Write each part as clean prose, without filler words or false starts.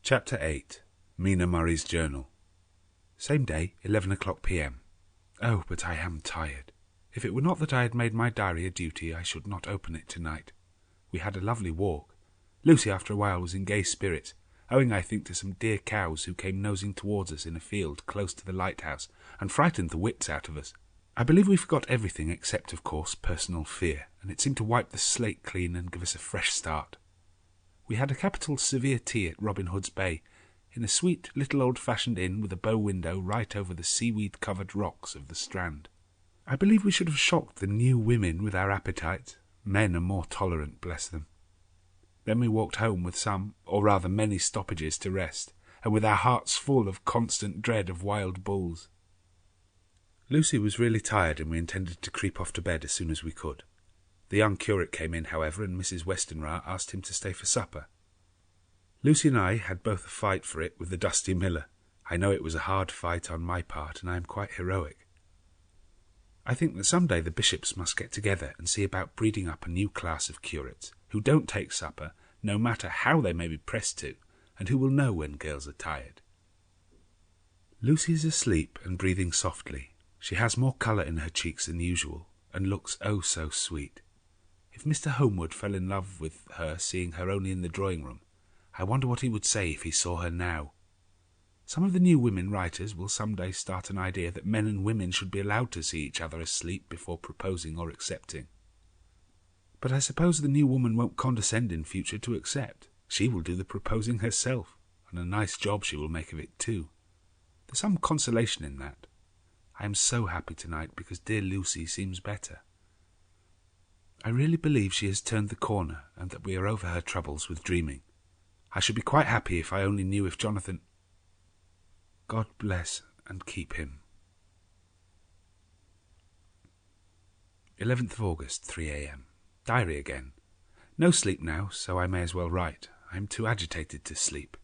Chapter 8. Mina Murray's Journal. Same day, 11 o'clock p.m. Oh, but I am tired. If it were not that I had made my diary a duty, I should not open it tonight. We had a lovely walk. Lucy after a while was in gay spirits, owing I think to some dear cows who came nosing towards us in a field close to the lighthouse, and frightened the wits out of us. I believe we forgot everything except, of course, personal fear, and it seemed to wipe the slate clean and give us a fresh start. We had a capital severe tea at Robin Hood's Bay, in a sweet little old-fashioned inn with a bow window right over the seaweed-covered rocks of the Strand. I believe we should have shocked the new women with our appetites. Men are more tolerant, bless them. Then we walked home with some, or rather many stoppages to rest, and with our hearts full of constant dread of wild bulls. Lucy was really tired, and we intended to creep off to bed as soon as we could. The young curate came in, however, and Mrs. Westenra asked him to stay for supper. Lucy and I had both a fight for it with the dusty miller. I know it was a hard fight on my part, and I am quite heroic. I think that some day the bishops must get together and see about breeding up a new class of curates, who don't take supper, no matter how they may be pressed to, and who will know when girls are tired. Lucy is asleep and breathing softly. She has more colour in her cheeks than usual, and looks oh so sweet. If Mr. Homewood fell in love with her seeing her only in the drawing-room, I wonder what he would say if he saw her now. Some of the new women writers will some day start an idea that men and women should be allowed to see each other asleep before proposing or accepting. But I suppose the new woman won't condescend in future to accept. She will do the proposing herself, and a nice job she will make of it too. There's some consolation in that. I am so happy tonight because dear Lucy seems better. I really believe she has turned the corner and that we are over her troubles with dreaming. I should be quite happy if I only knew if Jonathan... God bless and keep him. 11th of August, 3 a.m. Diary again. No sleep now, so I may as well write. I am too agitated to sleep.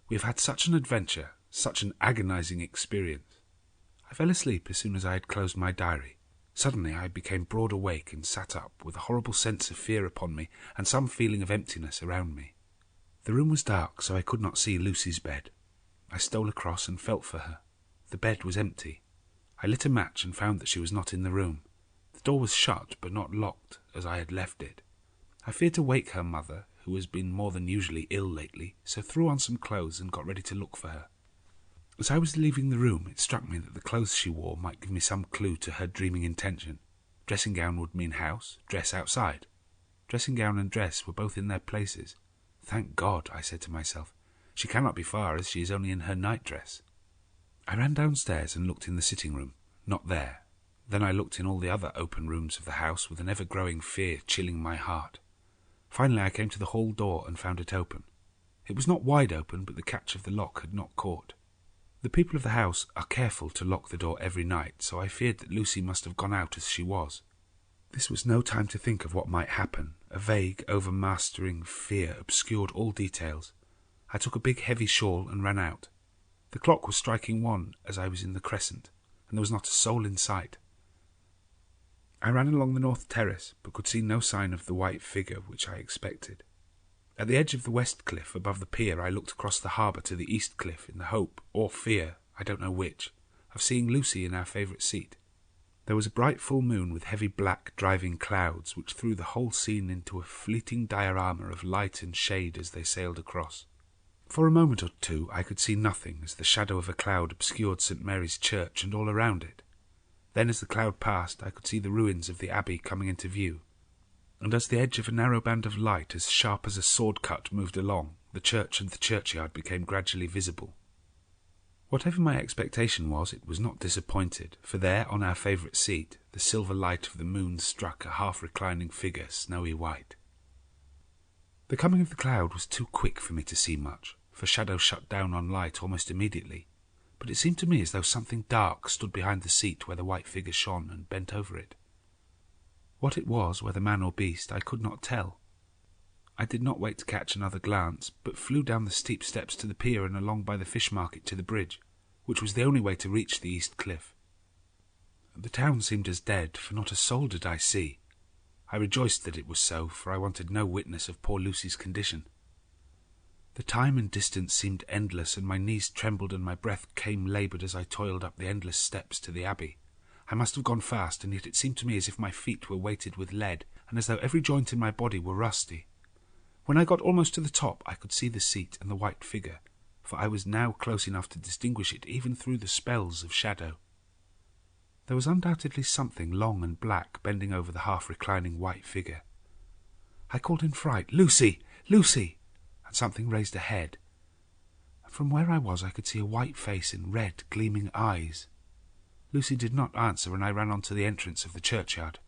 We have had such an adventure, such an agonizing experience. I fell asleep as soon as I had closed my diary. Suddenly I became broad awake and sat up, with a horrible sense of fear upon me and some feeling of emptiness around me. The room was dark, so I could not see Lucy's bed. I stole across and felt for her. The bed was empty. I lit a match and found that she was not in the room. The door was shut, but not locked, as I had left it. I feared to wake her mother, who has been more than usually ill lately, so threw on some clothes and got ready to look for her. As I was leaving the room, it struck me that the clothes she wore might give me some clue to her dreaming intention. Dressing gown would mean house, dress outside. Dressing gown and dress were both in their places. Thank God, I said to myself. She cannot be far, as she is only in her nightdress. I ran downstairs and looked in the sitting-room. Not there. Then I looked in all the other open rooms of the house with an ever-growing fear chilling my heart. Finally I came to the hall door and found it open. It was not wide open, but the catch of the lock had not caught. The people of the house are careful to lock the door every night, so I feared that Lucy must have gone out as she was. This was no time to think of what might happen. A vague, overmastering fear obscured all details. I took a big heavy shawl and ran out. The clock was striking 1 as I was in the crescent, and there was not a soul in sight. I ran along the north terrace, but could see no sign of the white figure which I expected. At the edge of the west cliff above the pier I looked across the harbour to the east cliff in the hope, or fear, I don't know which, of seeing Lucy in our favourite seat. There was a bright full moon with heavy black driving clouds which threw the whole scene into a fleeting diorama of light and shade as they sailed across. For a moment or two I could see nothing as the shadow of a cloud obscured St. Mary's Church and all around it. Then as the cloud passed I could see the ruins of the abbey coming into view, and as the edge of a narrow band of light as sharp as a sword cut moved along, the church and the churchyard became gradually visible. Whatever my expectation was, it was not disappointed, for there, on our favourite seat, the silver light of the moon struck a half-reclining figure, snowy white. The coming of the cloud was too quick for me to see much, for shadow shut down on light almost immediately, but it seemed to me as though something dark stood behind the seat where the white figure shone and bent over it. What it was, whether man or beast, I could not tell. I did not wait to catch another glance, but flew down the steep steps to the pier and along by the fish market to the bridge, which was the only way to reach the east cliff. The town seemed as dead, for not a soul did I see. I rejoiced that it was so, for I wanted no witness of poor Lucy's condition. The time and distance seemed endless, and my knees trembled and my breath came laboured as I toiled up the endless steps to the abbey. I must have gone fast, and yet it seemed to me as if my feet were weighted with lead, and as though every joint in my body were rusty. When I got almost to the top, I could see the seat and the white figure, for I was now close enough to distinguish it even through the spells of shadow. There was undoubtedly something long and black bending over the half-reclining white figure. I called in fright, "Lucy! Lucy!" and something raised a head. And from where I was I could see a white face and red, gleaming eyes. Lucy did not answer, and I ran on to the entrance of the churchyard.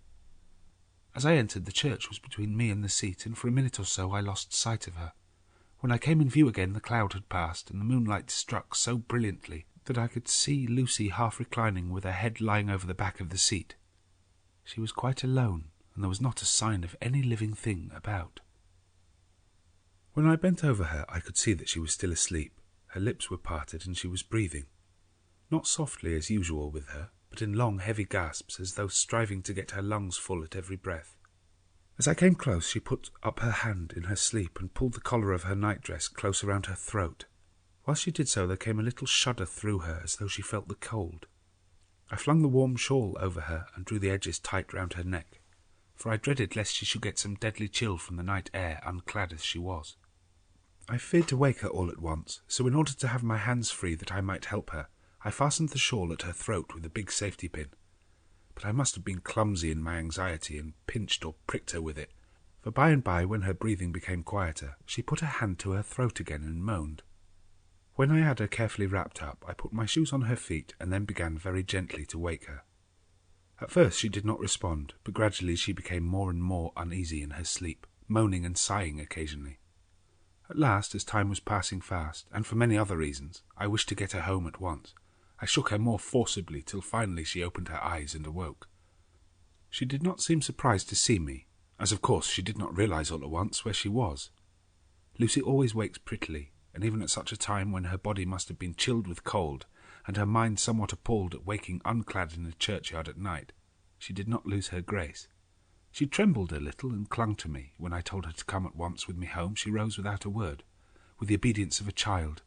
As I entered, the church was between me and the seat, and for a minute or so I lost sight of her. When I came in view again, the cloud had passed, and the moonlight struck so brilliantly that I could see Lucy half reclining with her head lying over the back of the seat. She was quite alone, and there was not a sign of any living thing about. When I bent over her, I could see that she was still asleep. Her lips were parted, and she was breathing. Not softly as usual with her, but in long, heavy gasps, as though striving to get her lungs full at every breath. As I came close, she put up her hand in her sleep and pulled the collar of her nightdress close around her throat. Whilst she did so, there came a little shudder through her, as though she felt the cold. I flung the warm shawl over her and drew the edges tight round her neck, for I dreaded lest she should get some deadly chill from the night air, unclad as she was. I feared to wake her all at once, so in order to have my hands free that I might help her, I fastened the shawl at her throat with a big safety pin. But I must have been clumsy in my anxiety and pinched or pricked her with it, for by and by, when her breathing became quieter, she put her hand to her throat again and moaned. When I had her carefully wrapped up, I put my shoes on her feet and then began very gently to wake her. At first she did not respond, but gradually she became more and more uneasy in her sleep, moaning and sighing occasionally. At last, as time was passing fast, and for many other reasons, I wished to get her home at once. I shook her more forcibly till finally she opened her eyes and awoke. She did not seem surprised to see me, as of course she did not realize all at once where she was. Lucy always wakes prettily, and even at such a time when her body must have been chilled with cold, and her mind somewhat appalled at waking unclad in a churchyard at night, she did not lose her grace. She trembled a little and clung to me. When I told her to come at once with me home, she rose without a word, with the obedience of a child.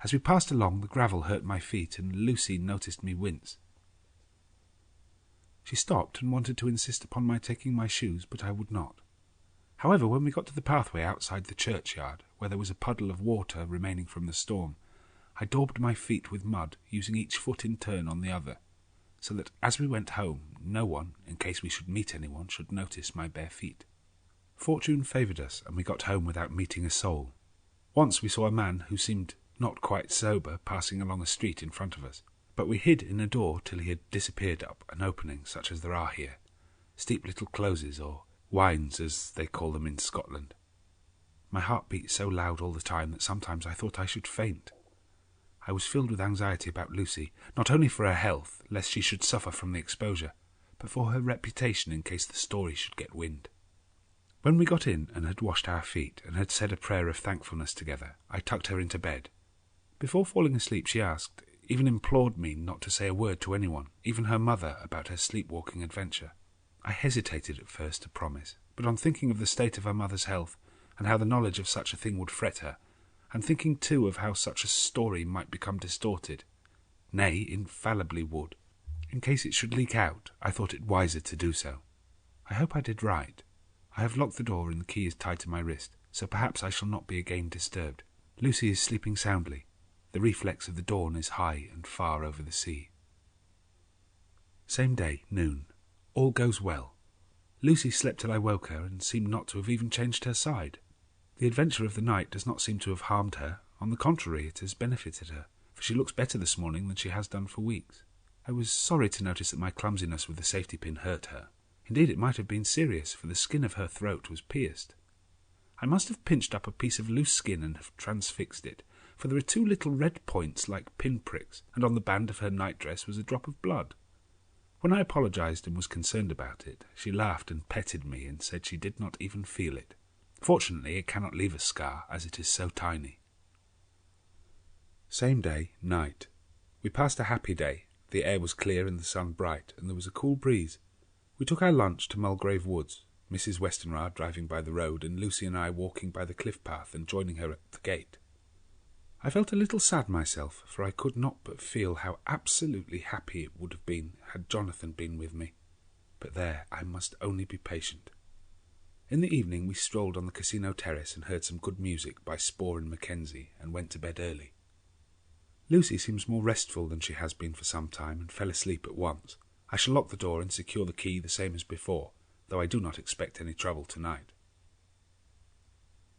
As we passed along, the gravel hurt my feet, and Lucy noticed me wince. She stopped and wanted to insist upon my taking my shoes, but I would not. However, when we got to the pathway outside the churchyard, where there was a puddle of water remaining from the storm, I daubed my feet with mud, using each foot in turn on the other, so that as we went home, no one, in case we should meet anyone, should notice my bare feet. Fortune favoured us, and we got home without meeting a soul. Once we saw a man who seemed not quite sober passing along a street in front of us, but we hid in a door till he had disappeared up an opening such as there are here, steep little closes, or wynds as they call them in Scotland. My heart beat so loud all the time that sometimes I thought I should faint. I was filled with anxiety about Lucy, not only for her health, lest she should suffer from the exposure, but for her reputation in case the story should get wind. When we got in and had washed our feet and had said a prayer of thankfulness together, I tucked her into bed. Before falling asleep she asked, even implored me not to say a word to anyone, even her mother, about her sleepwalking adventure. I hesitated at first to promise, but on thinking of the state of her mother's health, and how the knowledge of such a thing would fret her, and thinking too of how such a story might become distorted, nay, infallibly would, in case it should leak out, I thought it wiser to do so. I hope I did right. I have locked the door and the key is tied to my wrist, so perhaps I shall not be again disturbed. Lucy is sleeping soundly. The reflex of the dawn is high and far over the sea. Same day, noon. All goes well. Lucy slept till I woke her, and seemed not to have even changed her side. The adventure of the night does not seem to have harmed her. On the contrary, it has benefited her, for she looks better this morning than she has done for weeks. I was sorry to notice that my clumsiness with the safety pin hurt her. Indeed, it might have been serious, for the skin of her throat was pierced. I must have pinched up a piece of loose skin and have transfixed it, for there are two little red points like pinpricks, and on the band of her nightdress was a drop of blood. When I apologized and was concerned about it, she laughed and petted me and said she did not even feel it. Fortunately, it cannot leave a scar, as it is so tiny. Same day, night. We passed a happy day. The air was clear and the sun bright, and there was a cool breeze. We took our lunch to Mulgrave Woods. Mrs. Westenra driving by the road, and Lucy and I walking by the cliff path and joining her at the gate. I felt a little sad myself, for I could not but feel how absolutely happy it would have been had Jonathan been with me. But there, I must only be patient. In the evening we strolled on the casino terrace and heard some good music by Spohr and Mackenzie, and went to bed early. Lucy seems more restful than she has been for some time, and fell asleep at once. I shall lock the door and secure the key the same as before, though I do not expect any trouble tonight.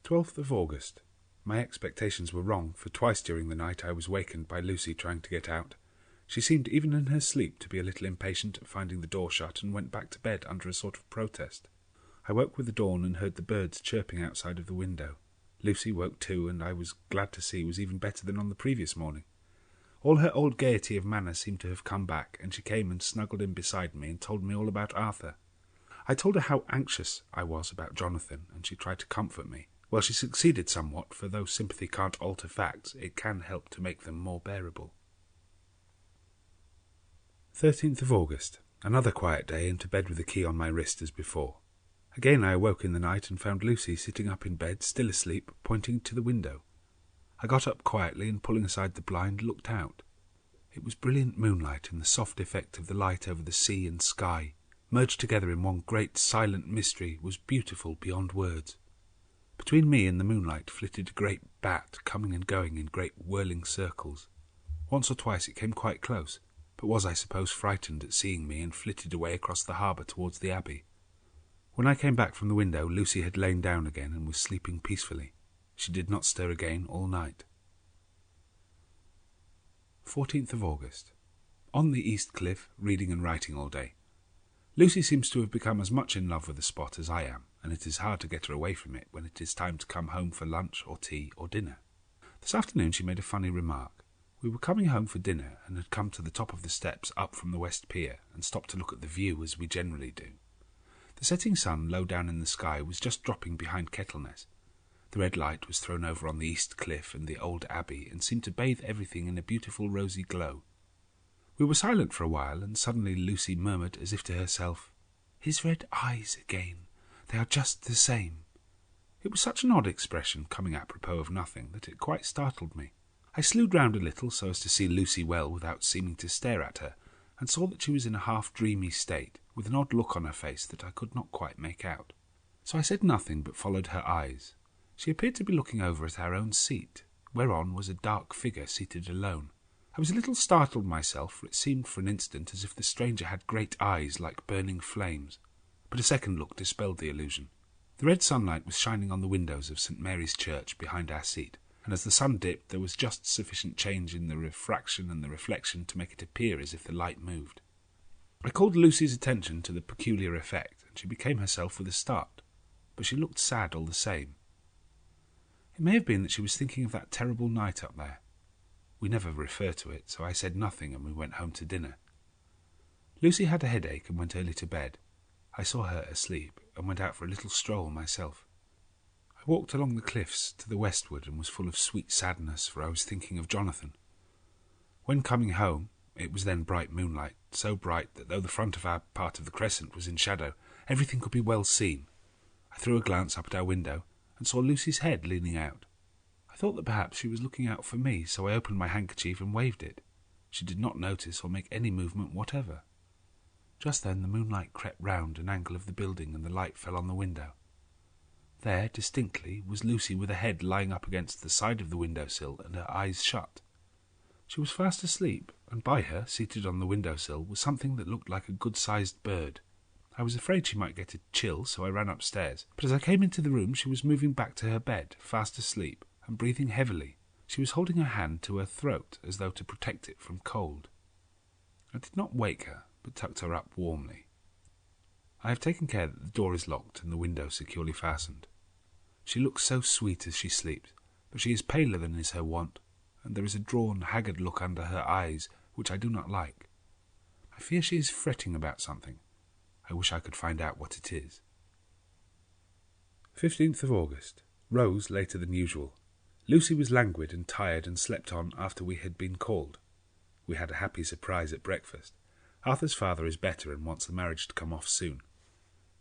12th of August. My expectations were wrong, for twice during the night I was wakened by Lucy trying to get out. She seemed even in her sleep to be a little impatient at finding the door shut, and went back to bed under a sort of protest. I woke with the dawn and heard the birds chirping outside of the window. Lucy woke too, and I was glad to see was even better than on the previous morning. All her old gaiety of manner seemed to have come back, and she came and snuggled in beside me and told me all about Arthur. I told her how anxious I was about Jonathan, and she tried to comfort me. Well, she succeeded somewhat, for though sympathy can't alter facts, it can help to make them more bearable. 13th of August. Another quiet day, and to bed with the key on my wrist as before. Again I awoke in the night and found Lucy sitting up in bed, still asleep, pointing to the window. I got up quietly and, pulling aside the blind, looked out. It was brilliant moonlight, and the soft effect of the light over the sea and sky, merged together in one great silent mystery, was beautiful beyond words. Between me and the moonlight flitted a great bat, coming and going in great whirling circles. Once or twice it came quite close, but was, I suppose, frightened at seeing me, and flitted away across the harbour towards the abbey. When I came back from the window, Lucy had lain down again and was sleeping peacefully. She did not stir again all night. 14th of August. On the East Cliff, reading and writing all day. Lucy seems to have become as much in love with the spot as I am, and it is hard to get her away from it when it is time to come home for lunch or tea or dinner. This afternoon she made a funny remark. We were coming home for dinner, and had come to the top of the steps up from the West Pier, and stopped to look at the view as we generally do. The setting sun, low down in the sky, was just dropping behind Kettleness. The red light was thrown over on the East Cliff and the old abbey, and seemed to bathe everything in a beautiful rosy glow. We were silent for a while, and suddenly Lucy murmured, as if to herself, "His red eyes again. They are just the same." It was such an odd expression, coming apropos of nothing, that it quite startled me. I slewed round a little so as to see Lucy well without seeming to stare at her, and saw that she was in a half-dreamy state, with an odd look on her face that I could not quite make out. So I said nothing, but followed her eyes. She appeared to be looking over at our own seat, whereon was a dark figure seated alone. I was a little startled myself, for it seemed for an instant as if the stranger had great eyes like burning flames, but a second look dispelled the illusion. The red sunlight was shining on the windows of St. Mary's Church behind our seat, and as the sun dipped there was just sufficient change in the refraction and the reflection to make it appear as if the light moved. I called Lucy's attention to the peculiar effect, and she became herself with a start, but she looked sad all the same. It may have been that she was thinking of that terrible night up there. We never refer to it, so I said nothing, and we went home to dinner. Lucy had a headache and went early to bed. I saw her asleep, and went out for a little stroll myself. I walked along the cliffs to the westward, and was full of sweet sadness, for I was thinking of Jonathan. When coming home, it was then bright moonlight, so bright that though the front of our part of the crescent was in shadow, everything could be well seen. I threw a glance up at our window, and saw Lucy's head leaning out. I thought that perhaps she was looking out for me, so I opened my handkerchief and waved it. She did not notice or make any movement whatever. Just then the moonlight crept round an angle of the building, and the light fell on the window. There, distinctly, was Lucy with her head lying up against the side of the window-sill and her eyes shut. She was fast asleep, and by her, seated on the window-sill, was something that looked like a good-sized bird. I was afraid she might get a chill, so I ran upstairs, but as I came into the room she was moving back to her bed, fast asleep, and breathing heavily. She was holding her hand to her throat, as though to protect it from cold. I did not wake her, but tucked her up warmly. I have taken care that the door is locked and the window securely fastened. She looks so sweet as she sleeps, but she is paler than is her wont, and there is a drawn, haggard look under her eyes which I do not like. I fear she is fretting about something. I wish I could find out what it is. 15th of August. Rose later than usual. Lucy was languid and tired, and slept on after we had been called. We had a happy surprise at breakfast. Arthur's father is better and wants the marriage to come off soon.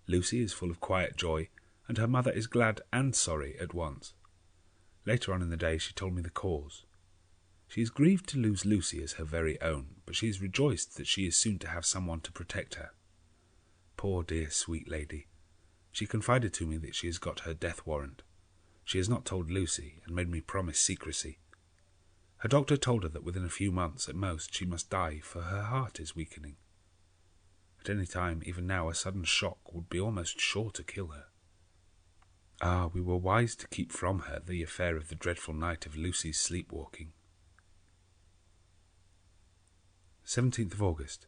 Lucy is full of quiet joy, and her mother is glad and sorry at once. Later on in the day she told me the cause. She is grieved to lose Lucy as her very own, but she is rejoiced that she is soon to have someone to protect her. Poor dear sweet lady. She confided to me that she has got her death warrant. She has not told Lucy, and made me promise secrecy. Her doctor told her that within a few months at most she must die, for her heart is weakening. At any time, even now, a sudden shock would be almost sure to kill her. Ah, we were wise to keep from her the affair of the dreadful night of Lucy's sleepwalking. 17th of August.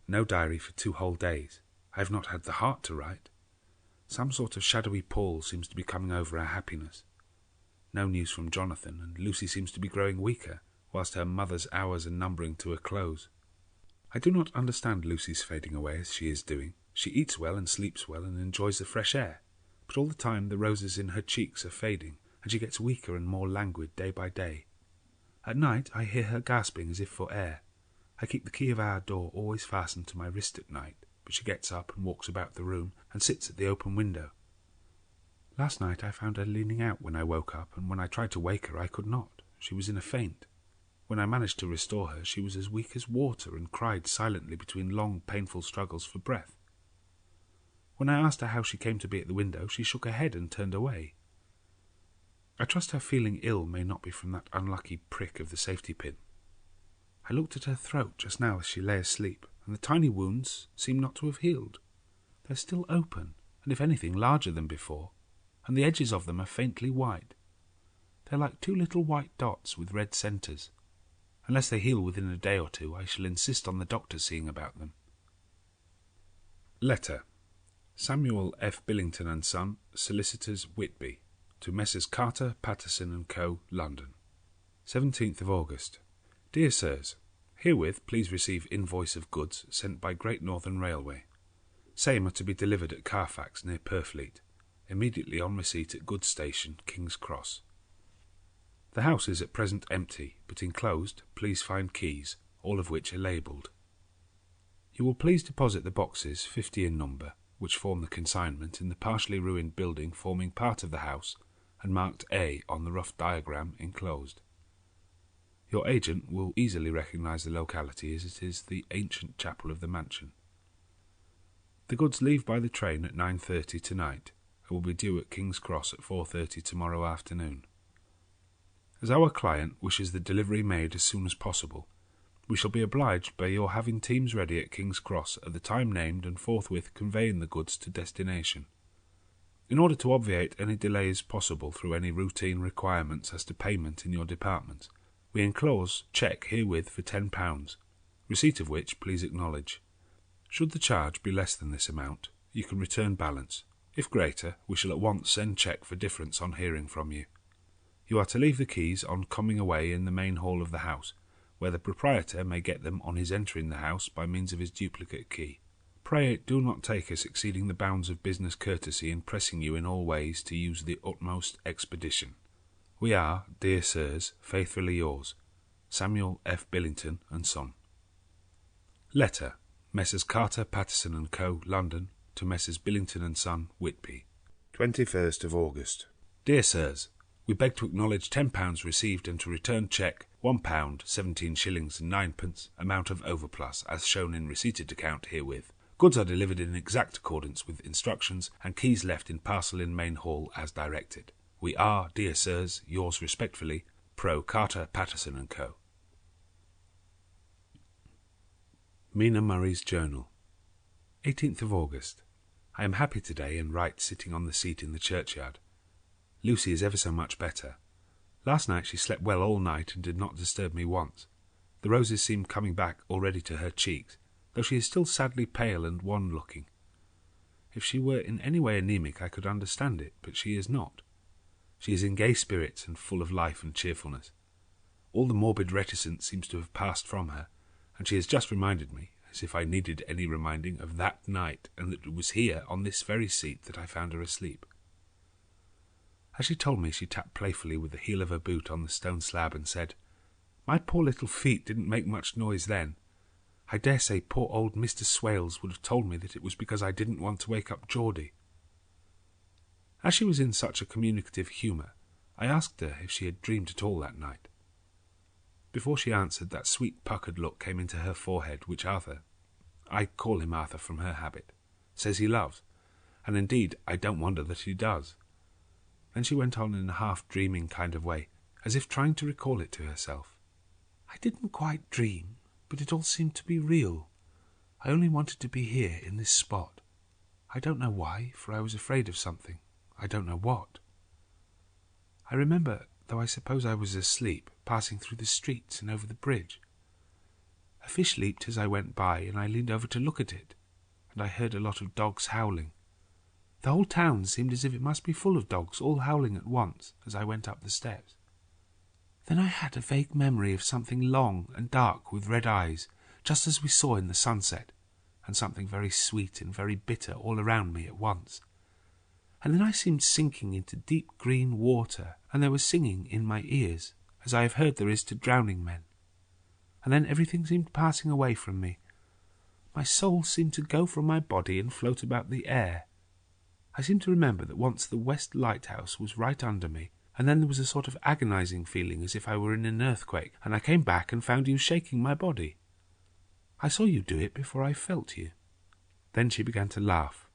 No diary for 2 whole days. I have not had the heart to write. Some sort of shadowy pall seems to be coming over our happiness. No news from Jonathan, and Lucy seems to be growing weaker, whilst her mother's hours are numbering to a close. I do not understand Lucy's fading away as she is doing. She eats well and sleeps well and enjoys the fresh air, but all the time the roses in her cheeks are fading, and she gets weaker and more languid day by day. At night I hear her gasping as if for air. I keep the key of our door always fastened to my wrist at night, but she gets up and walks about the room and sits at the open window. Last night I found her leaning out when I woke up, and when I tried to wake her I could not. She was in a faint. When I managed to restore her, she was as weak as water and cried silently between long, painful struggles for breath. When I asked her how she came to be at the window, she shook her head and turned away. I trust her feeling ill may not be from that unlucky prick of the safety pin. I looked at her throat just now as she lay asleep, and the tiny wounds seem not to have healed. They're still open, and if anything larger than before, and the edges of them are faintly white. They're like 2 little white dots with red centres. Unless they heal within a day or 2, I shall insist on the doctor seeing about them. Letter. Samuel F. Billington and Son, Solicitors, Whitby, to Messrs. Carter, Paterson and Co., London. 17th of August. Dear Sirs, herewith please receive invoice of goods sent by Great Northern Railway. Same are to be delivered at Carfax near Purfleet, immediately on receipt at goods station, King's Cross. The house is at present empty, but enclosed please find keys, all of which are labelled. You will please deposit the boxes, 50 in number, which form the consignment, in the partially ruined building forming part of the house, and marked A on the rough diagram enclosed. Your agent will easily recognise the locality, as it is the ancient chapel of the mansion. The goods leave by the train at 9:30 tonight, and will be due at King's Cross at 4:30 tomorrow afternoon. As our client wishes the delivery made as soon as possible, we shall be obliged by your having teams ready at King's Cross at the time named and forthwith conveying the goods to destination. In order to obviate any delays possible through any routine requirements as to payment in your department, we enclose cheque herewith for £10, receipt of which please acknowledge. Should the charge be less than this amount, you can return balance. If greater, we shall at once send cheque for difference on hearing from you. You are to leave the keys on coming away in the main hall of the house, where the proprietor may get them on his entering the house by means of his duplicate key. Pray do not take us exceeding the bounds of business courtesy in pressing you in all ways to use the utmost expedition. We are, dear sirs, faithfully yours, Samuel F. Billington and Son. Letter. Messrs. Carter, Paterson and Co., London, to Messrs. Billington and Son, Whitby. 21st of August. Dear Sirs, we beg to acknowledge £10 received and to return cheque £1, 17 shillings and 9pence, amount of overplus, as shown in receipted account herewith. Goods are delivered in exact accordance with instructions, and keys left in parcel in main hall as directed. We are, dear sirs, yours respectfully, Pro Carter, Paterson and Co. Mina Murray's Journal. 18th of August. I am happy today and write sitting on the seat in the churchyard. Lucy is ever so much better. Last night she slept well all night and did not disturb me once. The roses seem coming back already to her cheeks, though she is still sadly pale and wan-looking. If she were in any way anemic I could understand it, but she is not. She is in gay spirits and full of life and cheerfulness. All the morbid reticence seems to have passed from her, and she has just reminded me, as if I needed any reminding, of that night, and that it was here, on this very seat, that I found her asleep. As she told me, she tapped playfully with the heel of her boot on the stone slab and said, "My poor little feet didn't make much noise then. I dare say poor old Mr. Swales would have told me that it was because I didn't want to wake up Geordie. As she was in such a communicative humour, I asked her if she had dreamed at all that night. Before she answered, that sweet puckered look came into her forehead, which Arthur, I call him Arthur from her habit, says he loves, and indeed I don't wonder that he does. Then she went on in a half-dreaming kind of way, as if trying to recall it to herself. I didn't quite dream, but it all seemed to be real. I only wanted to be here in this spot. I don't know why, for I was afraid of something. I don't know what. I remember, though I suppose I was asleep, passing through the streets and over the bridge. A fish leaped as I went by, and I leaned over to look at it, and I heard a lot of dogs howling. The whole town seemed as if it must be full of dogs, all howling at once, as I went up the steps. Then I had a vague memory of something long and dark with red eyes, just as we saw in the sunset, and something very sweet and very bitter all around me at once. And then I seemed sinking into deep green water, and there was singing in my ears, as I have heard there is to drowning men. And then everything seemed passing away from me. My soul seemed to go from my body and float about the air. I seem to remember that once the West Lighthouse was right under me, and then there was a sort of agonizing feeling as if I were in an earthquake, and I came back and found you shaking my body. I saw you do it before I felt you. Then she began to laugh.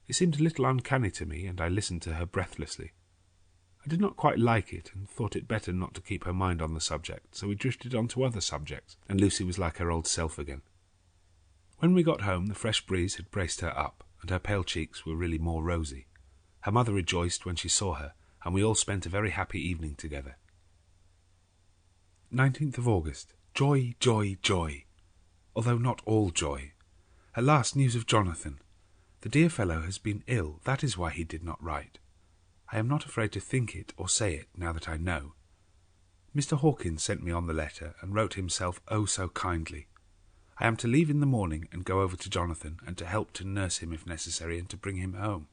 It seemed a little uncanny to me, and I listened to her breathlessly. I did not quite like it, and thought it better not to keep her mind on the subject, so we drifted on to other subjects, and Lucy was like her old self again. When we got home, the fresh breeze had braced her up, and her pale cheeks were really more rosy. Her mother rejoiced when she saw her, and we all spent a very happy evening together. 19th of August. Joy, joy, joy. Although not all joy. At last news of Jonathan. The dear fellow has been ill, that is why he did not write. I am not afraid to think it or say it, now that I know. Mr. Hawkins sent me on the letter, and wrote himself oh so kindly. I am to leave in the morning and go over to Jonathan, and to help to nurse him if necessary, and to bring him home.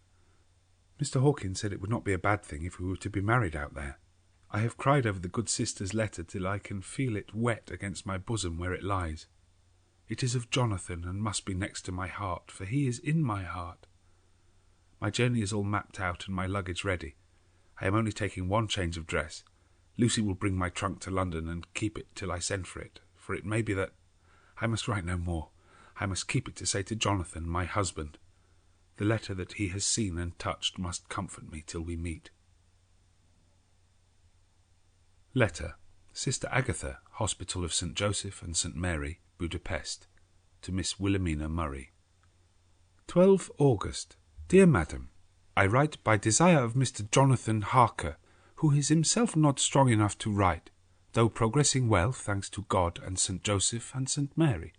Mr. Hawkins said it would not be a bad thing if we were to be married out there. I have cried over the good sister's letter till I can feel it wet against my bosom where it lies. It is of Jonathan, and must be next to my heart, for he is in my heart. My journey is all mapped out and my luggage ready. I am only taking one change of dress. Lucy will bring my trunk to London and keep it till I send for it may be that... I must write no more. I must keep it to say to Jonathan, my husband. The letter that he has seen and touched must comfort me till we meet. Letter. Sister Agatha, Hospital of St. Joseph and St. Mary, Buda-Pesth, to Miss Wilhelmina Murray. 12 August. Dear Madam, I write by desire of Mr. Jonathan Harker, who is himself not strong enough to write, though progressing well, thanks to God and St. Joseph and St. Mary.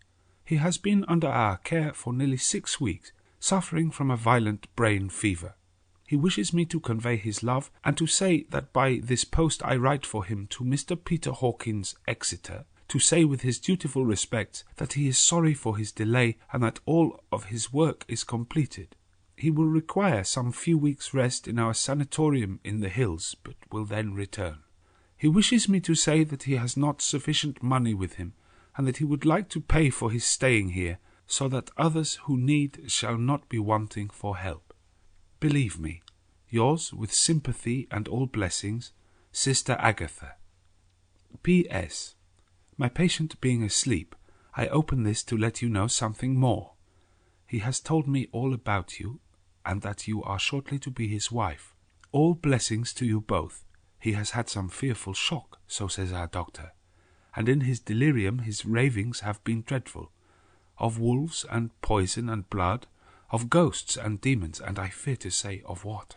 He has been under our care for nearly 6 weeks, suffering from a violent brain fever. He wishes me to convey his love, and to say that by this post I write for him to Mr. Peter Hawkins, Exeter, to say with his dutiful respects that he is sorry for his delay, and that all of his work is completed. He will require some few weeks' rest in our sanatorium in the hills, but will then return. He wishes me to say that he has not sufficient money with him, and that he would like to pay for his staying here, so that others who need shall not be wanting for help. Believe me, yours with sympathy and all blessings, Sister Agatha. P.S. My patient being asleep, I open this to let you know something more. He has told me all about you, and that you are shortly to be his wife. All blessings to you both. He has had some fearful shock, so says our doctor, and in his delirium his ravings have been dreadful, of wolves and poison and blood, of ghosts and demons, and I fear to say of what.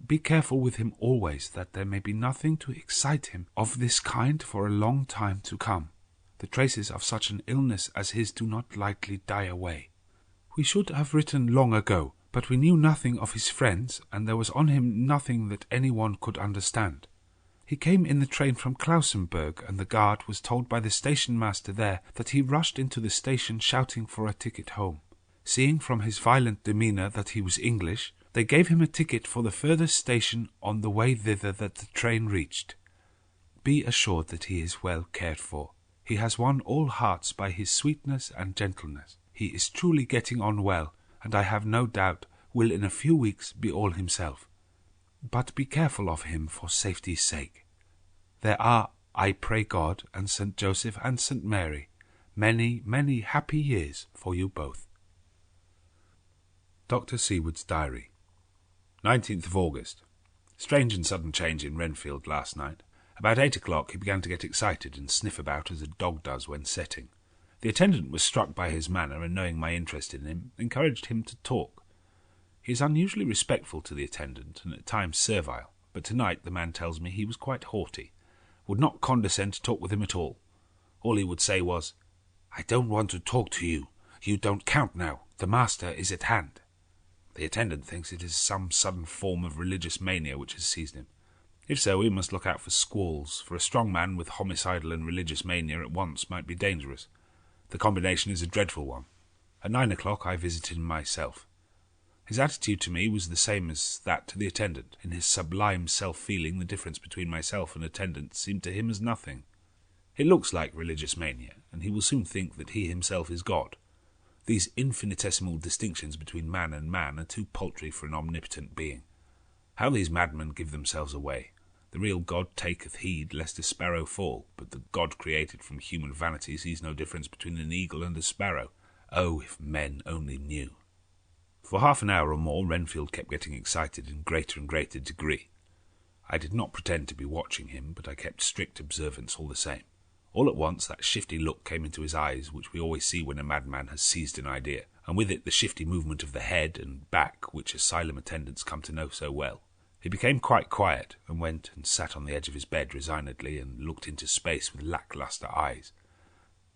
Be careful with him always, that there may be nothing to excite him of this kind for a long time to come. The traces of such an illness as his do not lightly die away. We should have written long ago, but we knew nothing of his friends, and there was on him nothing that anyone could understand. He came in the train from Klausenburg, and the guard was told by the station-master there that he rushed into the station shouting for a ticket home. Seeing from his violent demeanour that he was English, they gave him a ticket for the furthest station on the way thither that the train reached. Be assured that he is well cared for. He has won all hearts by his sweetness and gentleness. He is truly getting on well, and I have no doubt will in a few weeks be all himself. But be careful of him for safety's sake. There are, I pray God and St. Joseph and St. Mary, many, many happy years for you both. Dr. Seward's Diary. 19th of August. Strange and sudden change in Renfield last night. About 8 o'clock he began to get excited and sniff about as a dog does when setting. The attendant was struck by his manner, and knowing my interest in him, encouraged him to talk. He is unusually respectful to the attendant, and at times servile, but tonight the man tells me he was quite haughty, would not condescend to talk with him at all. All he would say was, "I don't want to talk to you. You don't count now. The master is at hand." The attendant thinks it is some sudden form of religious mania which has seized him. If so, we must look out for squalls, for a strong man with homicidal and religious mania at once might be dangerous. The combination is a dreadful one. At 9 o'clock I visited him myself. His attitude to me was the same as that to the attendant. In his sublime self-feeling, the difference between myself and attendant seemed to him as nothing. It looks like religious mania, and he will soon think that he himself is God. These infinitesimal distinctions between man and man are too paltry for an omnipotent being. How these madmen give themselves away! The real God taketh heed lest a sparrow fall, but the God created from human vanity sees no difference between an eagle and a sparrow. Oh, if men only knew! For half an hour or more Renfield kept getting excited in greater and greater degree. I did not pretend to be watching him, but I kept strict observance all the same. All at once that shifty look came into his eyes, which we always see when a madman has seized an idea, and with it the shifty movement of the head and back which asylum attendants come to know so well. He became quite quiet, and went and sat on the edge of his bed resignedly, and looked into space with lacklustre eyes.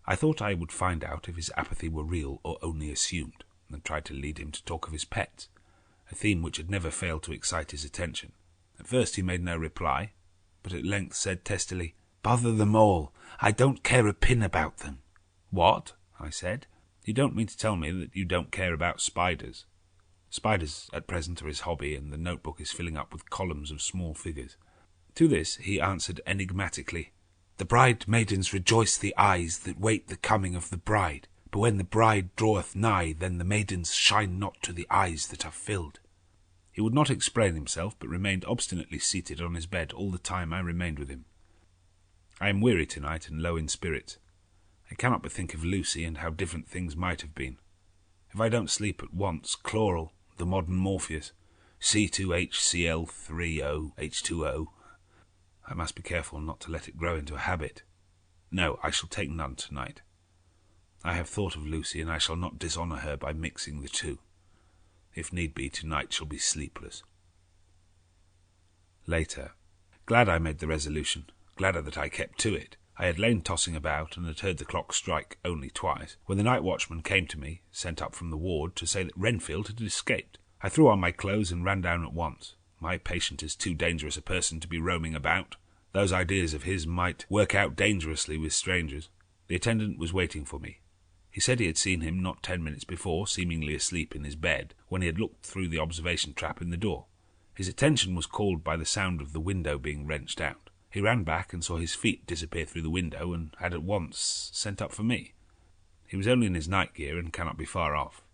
I thought I would find out if his apathy were real or only assumed, and tried to lead him to talk of his pets, a theme which had never failed to excite his attention. At first he made no reply, but at length said testily, "Bother them all. I don't care a pin about them." "What?" I said. "You don't mean to tell me that you don't care about spiders?" Spiders at present are his hobby, and the notebook is filling up with columns of small figures. To this he answered enigmatically, "The bride-maidens rejoice the eyes that wait the coming of the bride, but when the bride draweth nigh, then the maidens shine not to the eyes that are filled." He would not explain himself, but remained obstinately seated on his bed all the time I remained with him. I am weary tonight and low in spirits. I cannot but think of Lucy and how different things might have been. If I don't sleep at once, chloral, the modern Morpheus, C2HCl3OH2O. I must be careful not to let it grow into a habit. No, I shall take none tonight. I have thought of Lucy, and I shall not dishonour her by mixing the two. If need be, tonight shall be sleepless. Later. Glad I made the resolution, gladder that I kept to it. I had lain tossing about, and had heard the clock strike only twice, when the night watchman came to me, sent up from the ward, to say that Renfield had escaped. I threw on my clothes and ran down at once. My patient is too dangerous a person to be roaming about. Those ideas of his might work out dangerously with strangers. The attendant was waiting for me. He said he had seen him not 10 minutes before, seemingly asleep in his bed, when he had looked through the observation trap in the door. His attention was called by the sound of the window being wrenched out. He ran back and saw his feet disappear through the window, and had at once sent up for me. He was only in his night gear, and cannot be far off.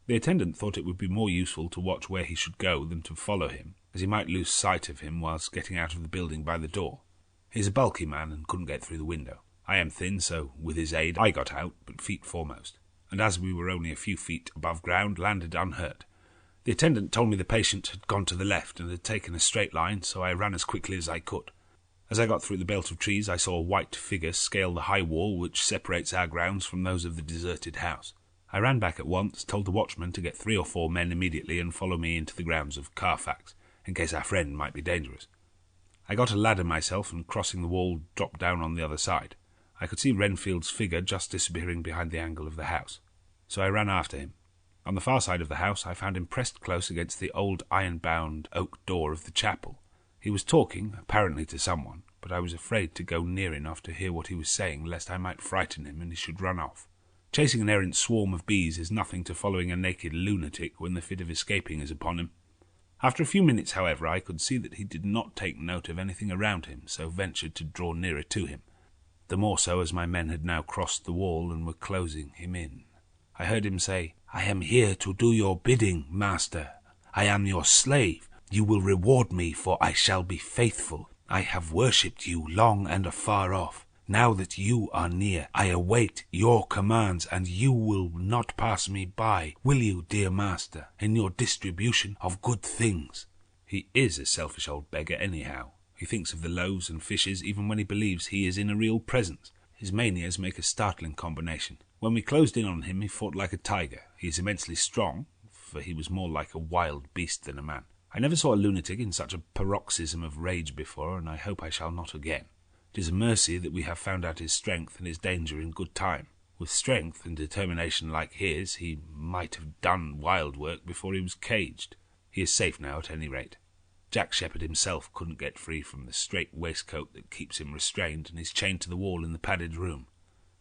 The attendant thought it would be more useful to watch where he should go than to follow him, as he might lose sight of him whilst getting out of the building by the door. He is a bulky man, and couldn't get through the window. I am thin, so with his aid I got out, but feet foremost, and as we were only a few feet above ground, landed unhurt. The attendant told me the patient had gone to the left and had taken a straight line, so I ran as quickly as I could. As I got through the belt of trees, I saw a white figure scale the high wall which separates our grounds from those of the deserted house. I ran back at once, told the watchman to get 3 or 4 men immediately and follow me into the grounds of Carfax, in case our friend might be dangerous. I got a ladder myself, and crossing the wall, dropped down on the other side. I could see Renfield's figure just disappearing behind the angle of the house, so I ran after him. On the far side of the house I found him pressed close against the old iron-bound oak door of the chapel. He was talking, apparently to someone, but I was afraid to go near enough to hear what he was saying, lest I might frighten him and he should run off. Chasing an errant swarm of bees is nothing to following a naked lunatic when the fit of escaping is upon him. After a few minutes, however, I could see that he did not take note of anything around him, so ventured to draw nearer to him. the more so as my men had now crossed the wall and were closing him in. I heard him say, "I am here to do your bidding, master. I am your slave. You will reward me, for I shall be faithful. I have worshipped you long and afar off. Now that you are near, I await your commands, and you will not pass me by, will you, dear master, in your distribution of good things?" He is a selfish old beggar anyhow. He thinks of the loaves and fishes even when he believes he is in a real presence. His manias make a startling combination. When we closed in on him, he fought like a tiger. He is immensely strong, for he was more like a wild beast than a man. I never saw a lunatic in such a paroxysm of rage before, and I hope I shall not again. It is a mercy that we have found out his strength and his danger in good time. With strength and determination like his, he might have done wild work before he was caged. He is safe now, at any rate. Jack Shepherd himself couldn't get free from the strait waistcoat that keeps him restrained, and is chained to the wall in the padded room.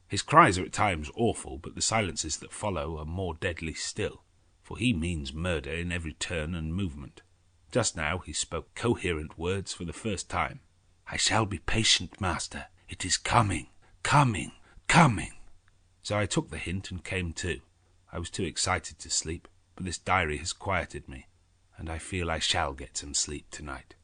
His cries are at times awful, but the silences that follow are more deadly still, for he means murder in every turn and movement. Just now he spoke coherent words for the first time. "I shall be patient, master. It is coming, coming, coming." So I took the hint and came to. I was too excited to sleep, but this diary has quieted me, and I feel I shall get some sleep tonight.